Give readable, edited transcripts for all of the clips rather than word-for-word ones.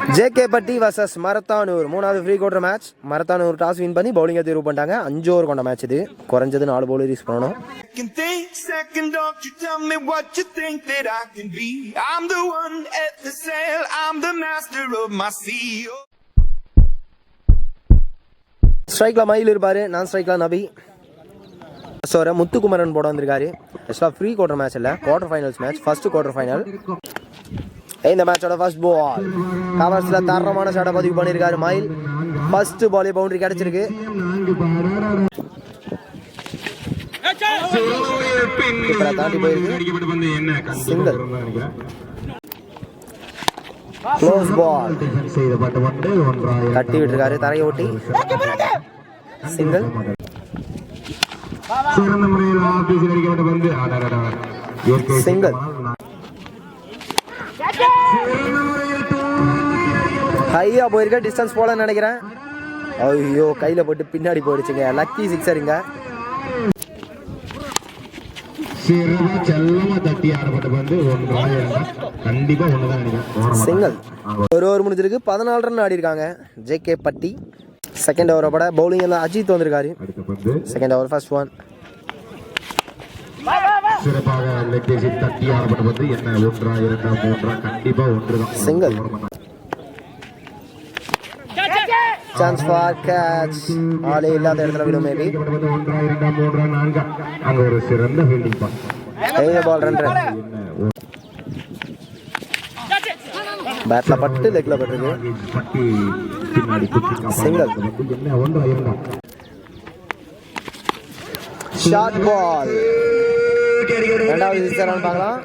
JK பட்டி versus Marathanur மூணாவது pre quarter match. Marathanur toss win பண்ணி பவுலிங்கை தேர்வு பண்ணிட்டாங்க. 5 ஓவர் கொண்ட மேட்ச் இது. குறைஞ்சது 4 பவுலர் யூஸ் பண்ணணும். ஸ்ட்ரைக்ல மயில் இருப்பாரு, நான் ஸ்ட்ரைக்ல நபி. முத்துக்குமரன் போட வந்திருக்காரு. ஆக்சுவலாக ஃப்ரீ குவார்டர் மேட்ச் இல்லை, quarter finals match. First quarter final. இந்த மேட்சோட ஃபர்ஸ்ட் பால் கவர்ஸ்ல தரமான ஷாட்டை பதிவு பண்ணியிருக்காரு மயில். ஃபர்ஸ்ட் பாலே பவுண்டரி கிடைச்சிருக்கு. தாண்டி போயிருக்கு. சிங்கிள். க்ளோஸ் பால் கட்டி விட்டுருக்காரு தரையை ஒட்டி. சிங்கிள். சிங்கிள். ஹையா போயிருக்க, டிஸ்டன்ஸ் போல நினைக்கிறேன். ஐயோ கையில போட்டு பின்னாடி போயிடுச்சுங்க. லக்கி சிக்ஸருங்க. சிங்கிள். ஒரு ஓவர் முடிஞ்சிருக்கு. 14 ரன் ஆடி இருக்காங்க ஜேகே பட்டி. செகண்ட் ஓவரை பட பவுலிங் எல்லாம் அஜித் வந்திருக்காரு. Second over first one. Single. Chance for catch. ஆளே இல்லாத இடத்துல விடும் மேபி. பால் 2 ரன். பேட்ல பட்டு லெக்ல பட்டிருக்கு. சிங்கிள். Short ball. ரெண்டாவது சிக்ஸர் பார்க்கலாம்.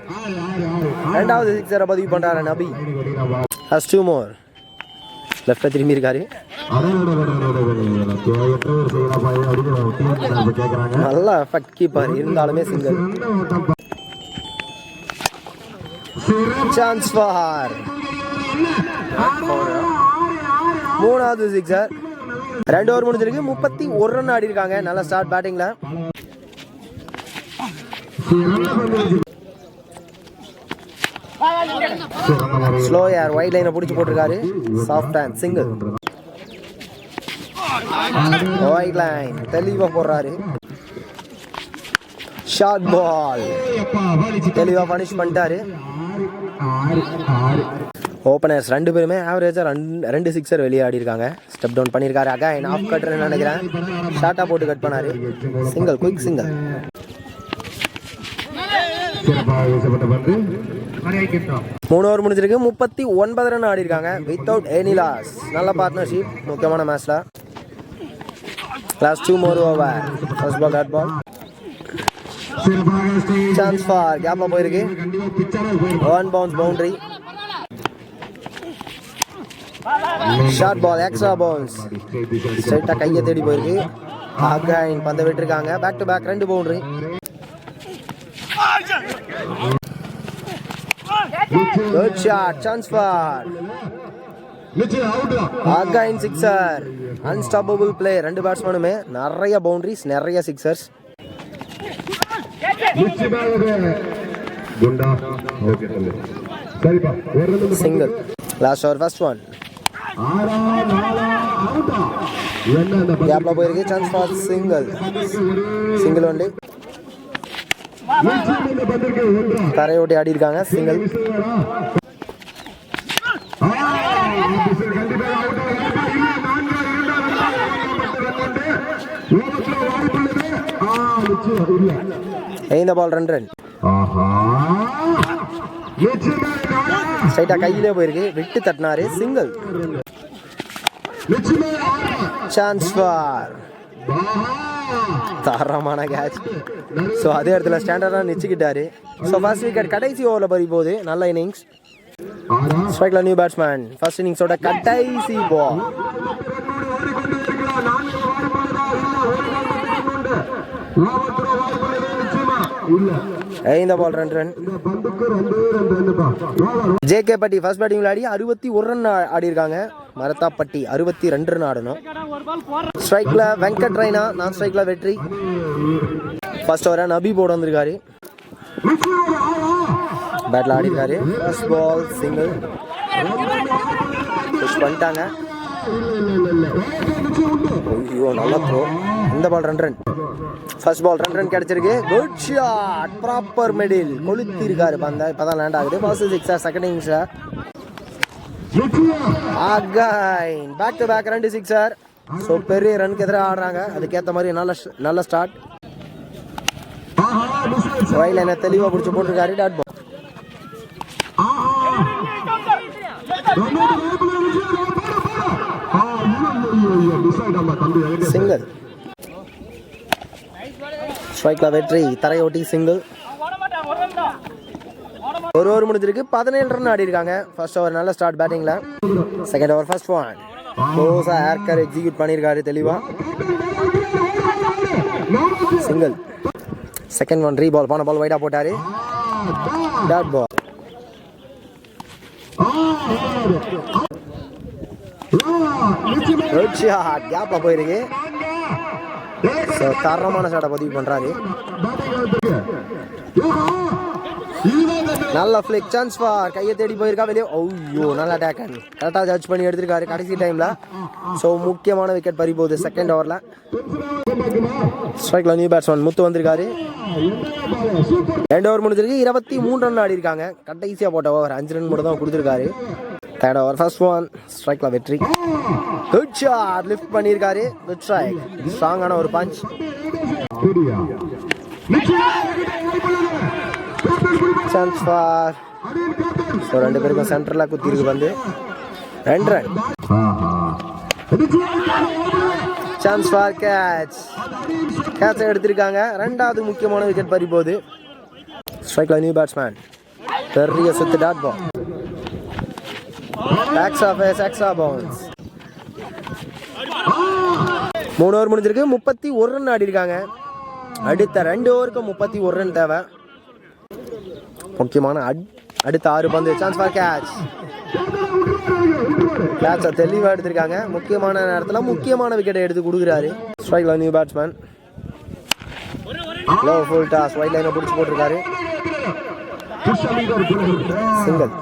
ரெண்டாவது சிக்ஸரை பதிவு பண்றாரு நபி. ஹஸ் 2 more. லெஃப்ட்ல திரும்பி இருக்காரு. நல்லா எஃபெக்ட் கீப்பர் இருந்தாலுமே சிங்கிள். சான்ஸ் ஃபார் மூணாவது சிக்ஸர். 2 ஓவர் முடிஞ்சிருக்கு. 31 ரன் ஆடி இருக்காங்க. நல்ல ஸ்டார்ட் பேட்டிங்ல. ஸ்லோ யார் வைட் லைனை பிடிச்சி போட்டிருக்காரு. Soft hand. Single. Wide line தெளிவா போடுறாரு. ஷார்ட் பால் தெளிவா பனிஷ் பண்ணிட்டாரு. ஓப்பனர்ஸ் 2 பேருமே ஆவரேஜா 2 சிக்ஸர் வெளியே ஆடி இருக்காங்க. ஸ்டெப் டவுன் பண்ணியிருக்காரு. அகைன் ஆஃப் கட்றேன்னு நினைக்கிறேன். ஷார்ட்டா போட்டு கட் பண்ணாரு. சிங்கிள். Quick single. 3 ஓவர் முடிஞ்சிருக்கு. 39 ரன் ஆடி இருக்காங்க வித்தவுட் எனி லாஸ். நல்ல பார்ட்னர்ஷிப் முக்கியமான மேட்ச்ல. Last 2 more over. First ball dot ball. Chance for கேப்ல போயிருக்கு. 1 bounce boundary. Short ball extra bounce. ஸ்ட்ரைட்டா கையை தேடி போயிருக்கு. அகைன் பந்தை விட்டுருக்காங்க. Back to back 2 boundary. Good shot. Chance for again sixer. Unstoppable play. 2 பேட்ஸ்மேனுமே நிறைய பவுண்டரிஸ், நிறைய sixers. Single. Last over first one. கேப்ல போயிருக்கு. Chance for single. Single only. தரையோட்டி ஆடி இருக்காங்க. சிங்கிள். இந்த பால் 2 ரன். ஸ்ட்ரைட்டா கையிலே போயிருக்கு. விட்டு தட்டினாரு. சிங்கிள். சான்ஸ் ஃபார் தரமான கேட்ச். ஸோ அதே இடத்துல ஸ்டாண்டர்டாக நிச்சுக்கிட்டாரு. ஸோ ஃபர்ஸ்ட் விக்கெட் கடைசி ஓவரில் பறி போகுது. நல்ல இன்னிங்ஸ். ஸ்ட்ரைக்ல நியூ பேட்ஸ்மேன். ஃபர்ஸ்ட் இன்னிங்ஸோட கடைசி பால். இந்த ball 2 run. JK Patti first batting விளையாடி 61 ரன் ஆடி இருக்காங்க. மரத்தாப்பட்டி 62 ரன் ஆடணும். ஸ்ட்ரைக்ல வெங்கட் ரெய்னா, நான் ஸ்ட்ரைக்ல வெற்றி. ஃபர்ஸ்ட் ஓவரா நபி போட வந்திருக்காரு. பேட்ல ஆடி இருக்காரு. First ball single. மிஸ் பண்ணிட்டாங்க. ஐயோ நல்ல த்ரோ. இந்த ball 2 run. First ball 2 run கிடைச்சிருக்கு. Good shot, proper middle. கொளுத்தி இருக்காரு பந்த. இப்பதான் லேண்ட் ஆகுது. ஃபர்ஸ்ட் சிக்ஸர், செகண்ட் இன்னிங்ஸர். Again back to back 2 sixer. So பெரிய ரனுக்கு எதிராக ஆடுறாங்க. அதுக்கேற்ற மாதிரி நல்ல ஸ்டார்ட். வைல என்ன தெளிவாக பிடிச்சி போட்டிருக்காரு. Dot ball. சிங்கிள். ஸ்ட்ரைக்ல வெற்றி. தரையொட்டி சிங்கிள். ஒரு ஓவர் முடிஞ்சிருக்கு. 17 ரன் ஆடி இருக்காங்க. ஃபர்ஸ்ட் ஓவர் நல்ல ஸ்டார்ட் பேட்டிங்ல. செகண்ட் ஓவர் ஃபர்ஸ்ட் ஒன் க்ளோஸா ஏர்கர் எக்ஸிக்யூட் பண்ணியிருக்காரு தெளிவா. சிங்கிள். செகண்ட் ஒன் ரீபால். போன பால் வைடா போட்டாரு. Dot ball. Good shot. கேப்ல போயிருக்கு. தரமான ஷாட்டை பதிவு பண்றாரு. நல்ல ஃபிளிக். Chance for. கையை தேடி போயிருக்கா வெளியே. ஐயோ நல்ல அட்டாக். கரெக்டாக ஜட்ஜ் பண்ணி எடுத்திருக்காரு கடைசி டைம்ல. ஸோ முக்கியமான விக்கெட் பறி போகுது செகண்ட் ஓவரில். ஸ்ட்ரைக்ல நியூ பேட்ஸ்மேன் முத்து வந்திருக்காரு. 2 ஓவர் முடிஞ்சிருக்கு. 23 ரன் ஆடி இருக்காங்க. கடைசியாக போட்ட ஓவர் 5 ரன் மட்டும் தான் கொடுத்துருக்காரு. தேர்ட் ஓவர் ஃபர்ஸ்ட் ஒன் ஸ்ட்ரைக்ல வெற்றி. Good shot. லிஃப்ட் பண்ணியிருக்காரு. Good strike. ஸ்ட்ராங்கான ஒரு பஞ்ச். Chance for. ஸோ 2 பேருக்கும் சென்டரில் குத்தி இருக்கு வந்து 2 ரன். Chance for catch. கேட்சை எடுத்திருக்காங்க. 2வது முக்கியமான விக்கெட் பறி போகுது. ஸ்ட்ரைக்ல நியூ பேட்ஸ்மேன். பெரிய சுத்து. Dot ball. Extra bounce. 3 over முடிஞ்சிருக்கு. 31 ரன் ஆடி இருக்காங்க. அடுத்த 2 ஓவருக்கு 31 ரன் தேவை. முக்கியமான அடுத்த 6 பந்து. Chance for catch. கேட்சை தெளிவாக எடுத்திருக்காங்க. முக்கியமான நேரத்தில் முக்கியமான விக்கெட்டை எடுத்து கொடுக்குறாரு. ஸ்ட்ரைக்ல new batsman. Low full toss. Wide லைனை பிடிச்சி போட்டிருக்காரு. Single.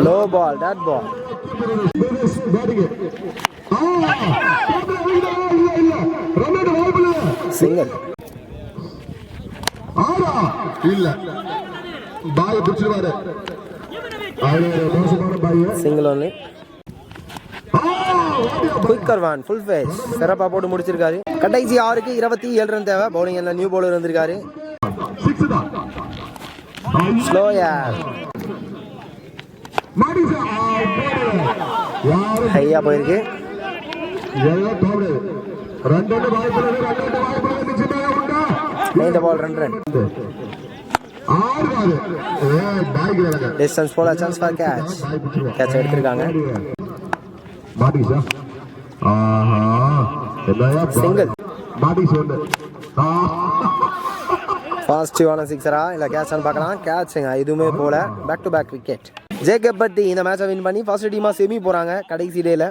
Low ball. Dot ball. Single. Single only. Quicker one. Full face. சிறப்பாக போட்டு முடிச்சிருக்காரு. கடைசி 6க்கு 27 ரன் தேவை. பவுலிங் என்ன நியூ பவுலர் வந்திருக்காரு. ஸ்லோயர். ஹையா போயிருக்கு. இந்த பால் 2 ரன். டிஸ்டன்ஸ் போல. Chance for catch. கேட்ச் எடுத்திருக்காங்க. சிங்கிள். பாசிட்டிவான சிக்ஸரா இல்லை கேட்ச்னு பார்க்கலாம். கேட்சுங்க எதுவுமே போல. Back to back wicket. ஜேக்கப்பட்டி இந்த மேட்சை வின் பண்ணி ஃபர்ஸ்ட் டீமாக செமி போகிறாங்க கடைசி டேல.